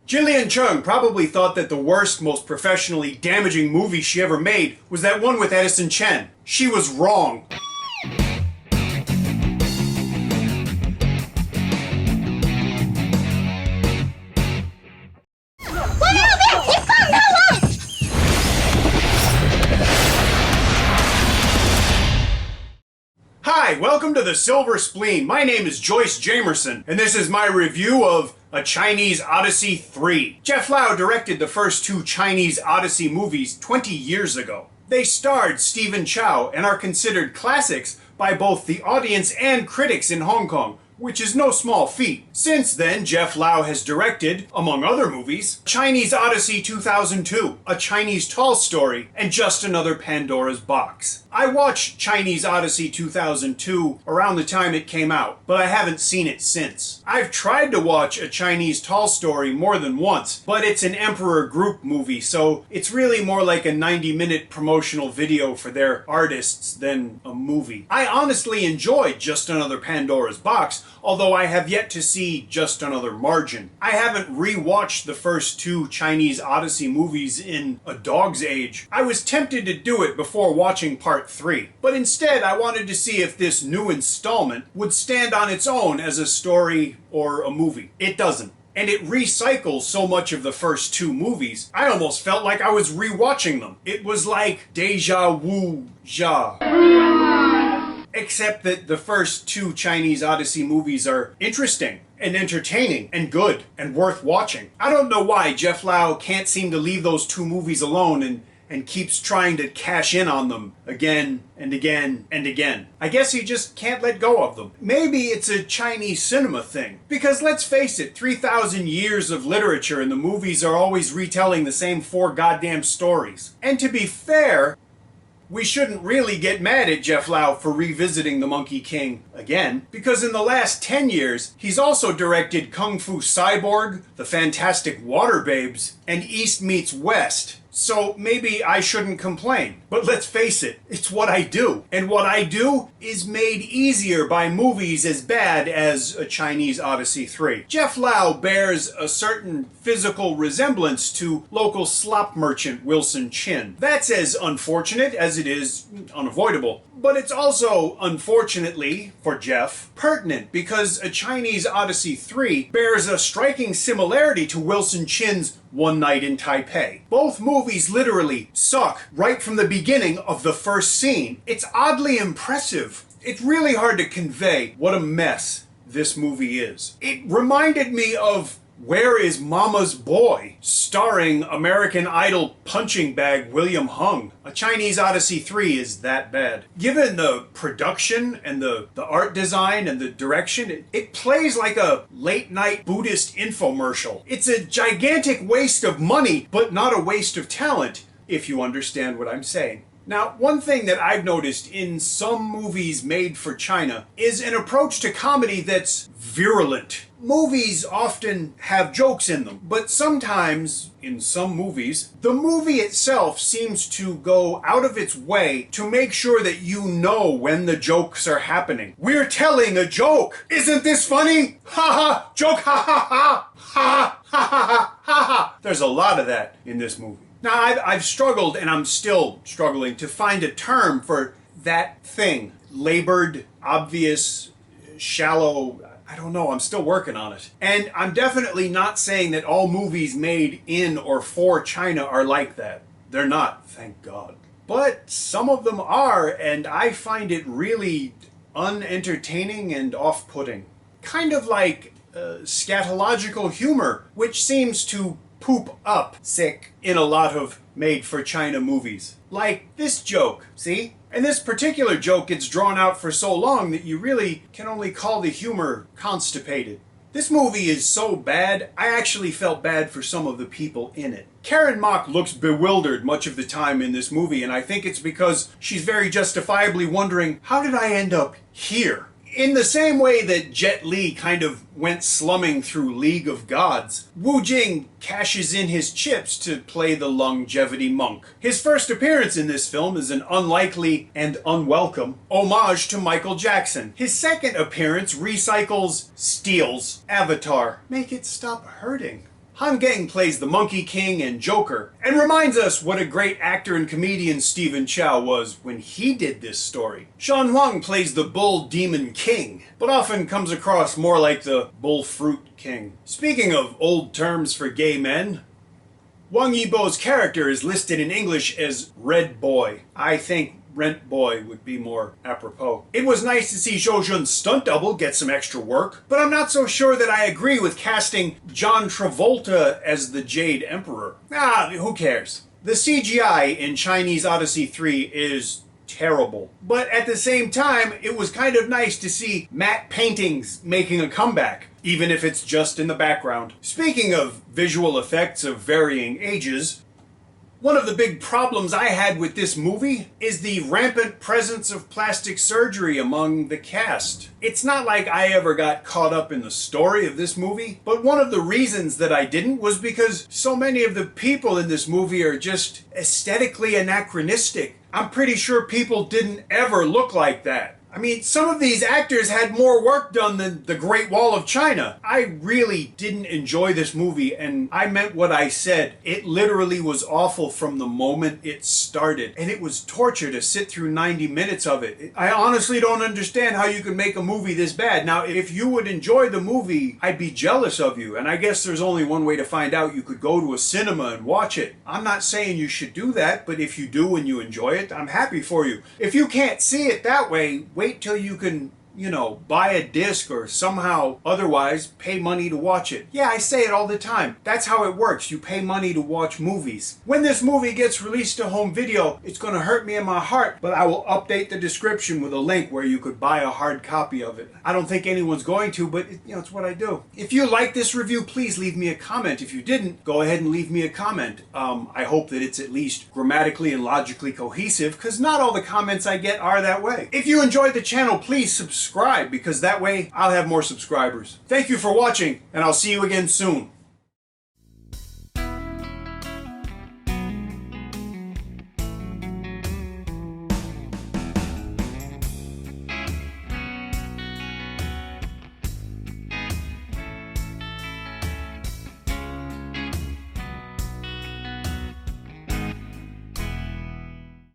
Jillian Chung probably thought that the worst, most professionally damaging movie she ever made was that one with Edison Chen. She was wrong. Hi, welcome to the Silver Spleen. My name is Joyce Jamerson, and this is my review of A Chinese Odyssey 3. Jeff Lau directed the first two Chinese Odyssey movies 20 years ago. They starred Stephen Chow and are considered classics by both the audience and critics in Hong Kong, which is no small feat. Since then, Jeff Lau has directed, among other movies, Chinese Odyssey 2002, A Chinese Tall Story, and Just Another Pandora's Box. I watched Chinese Odyssey 2002 around the time it came out, but I haven't seen it since. I've tried to watch A Chinese Tall Story more than once, but it's an Emperor Group movie, so it's really more like a 90-minute promotional video for their artists than a movie. I honestly enjoyed Just Another Pandora's Box, although I have yet to see Just Another Margin. I haven't re-watched the first two Chinese Odyssey movies in a dog's age. I was tempted to do it before watching Part 3, but instead I wanted to see if this new installment would stand on its own as a story or a movie. It doesn't. And it recycles so much of the first two movies, I almost felt like I was re-watching them. It was like deja vu-ja. Except that the first two Chinese Odyssey movies are interesting and entertaining and good and worth watching. I don't know why Jeff Lau can't seem to leave those two movies alone and keeps trying to cash in on them again and again and again. I guess he just can't let go of them. Maybe it's a Chinese cinema thing. Because let's face it, 3,000 years of literature and the movies are always retelling the same four goddamn stories. And to be fair, we shouldn't really get mad at Jeff Lau for revisiting The Monkey King again, because in the last 10 years, he's also directed Kung Fu Cyborg, The Fantastic Water Babes, and East Meets West. So maybe I shouldn't complain. But let's face it, it's what I do. And what I do is made easier by movies as bad as A Chinese Odyssey 3. Jeff Lau bears a certain physical resemblance to local slop merchant Wilson Chin. That's as unfortunate as it is unavoidable. But it's also, unfortunately, for Jeff, pertinent because A Chinese Odyssey 3 bears a striking similarity to Wilson Chin's One Night in Taipei. Both movies literally suck right from the beginning of the first scene. It's oddly impressive. It's really hard to convey what a mess this movie is. It reminded me of Where is Mama's Boy? Starring American Idol punching bag William Hung. A Chinese Odyssey 3 is that bad. Given the production and the art design and the direction, it plays like a late-night Buddhist infomercial. It's a gigantic waste of money, but not a waste of talent, if you understand what I'm saying. Now, one thing that I've noticed in some movies made for China is an approach to comedy that's virulent. Movies often have jokes in them, but sometimes, in some movies, the movie itself seems to go out of its way to make sure that you know when the jokes are happening. We're telling a joke! Isn't this funny? Ha ha! Joke! Ha ha ha! Ha ha ha ha ha! There's a lot of that in this movie. Now, I've struggled, and I'm still struggling, to find a term for that thing. Labored, obvious, shallow, I don't know, I'm still working on it. And I'm definitely not saying that all movies made in or for China are like that. They're not, thank God. But some of them are, and I find it really unentertaining and off-putting. Kind of like scatological humor, which seems to poop up sick in a lot of made-for-China movies. Like this joke, see? And this particular joke gets drawn out for so long that you really can only call the humor constipated. This movie is so bad, I actually felt bad for some of the people in it. Karen Mok looks bewildered much of the time in this movie, and I think it's because she's very justifiably wondering, how did I end up here? In the same way that Jet Li kind of went slumming through League of Gods, Wu Jing cashes in his chips to play the longevity monk. His first appearance in this film is an unlikely and unwelcome homage to Michael Jackson. His second appearance steals Avatar. Make it stop hurting. Han Geng plays the Monkey King and Joker, and reminds us what a great actor and comedian Stephen Chow was when he did this story. Shan Huang plays the Bull Demon King, but often comes across more like the Bull Fruit King. Speaking of old terms for gay men, Wang Yibo's character is listed in English as Red Boy. I think Rent Boy would be more apropos. It was nice to see Zhou Jun's stunt double get some extra work, but I'm not so sure that I agree with casting John Travolta as the Jade Emperor. Who cares? The CGI in Chinese Odyssey 3 is terrible. But at the same time, it was kind of nice to see matte paintings making a comeback, even if it's just in the background. Speaking of visual effects of varying ages, one of the big problems I had with this movie is the rampant presence of plastic surgery among the cast. It's not like I ever got caught up in the story of this movie, but one of the reasons that I didn't was because so many of the people in this movie are just aesthetically anachronistic. I'm pretty sure people didn't ever look like that. I mean, some of these actors had more work done than the Great Wall of China. I really didn't enjoy this movie, and I meant what I said. It literally was awful from the moment it started, and it was torture to sit through 90 minutes of it. I honestly don't understand how you can make a movie this bad. Now, if you would enjoy the movie, I'd be jealous of you, and I guess there's only one way to find out. You could go to a cinema and watch it. I'm not saying you should do that, but if you do and you enjoy it, I'm happy for you. If you can't see it that way, wait till you can, buy a disc or somehow otherwise pay money to watch it. Yeah, I say it all the time. That's how it works. You pay money to watch movies. When this movie gets released to home video, it's going to hurt me in my heart, but I will update the description with a link where you could buy a hard copy of it. I don't think anyone's going to, but it's what I do. If you like this review, please leave me a comment. If you didn't, go ahead and leave me a comment. I hope that it's at least grammatically and logically cohesive, because not all the comments I get are that way. If you enjoyed the channel, please subscribe, because that way I'll have more subscribers. Thank you for watching, and I'll see you again soon.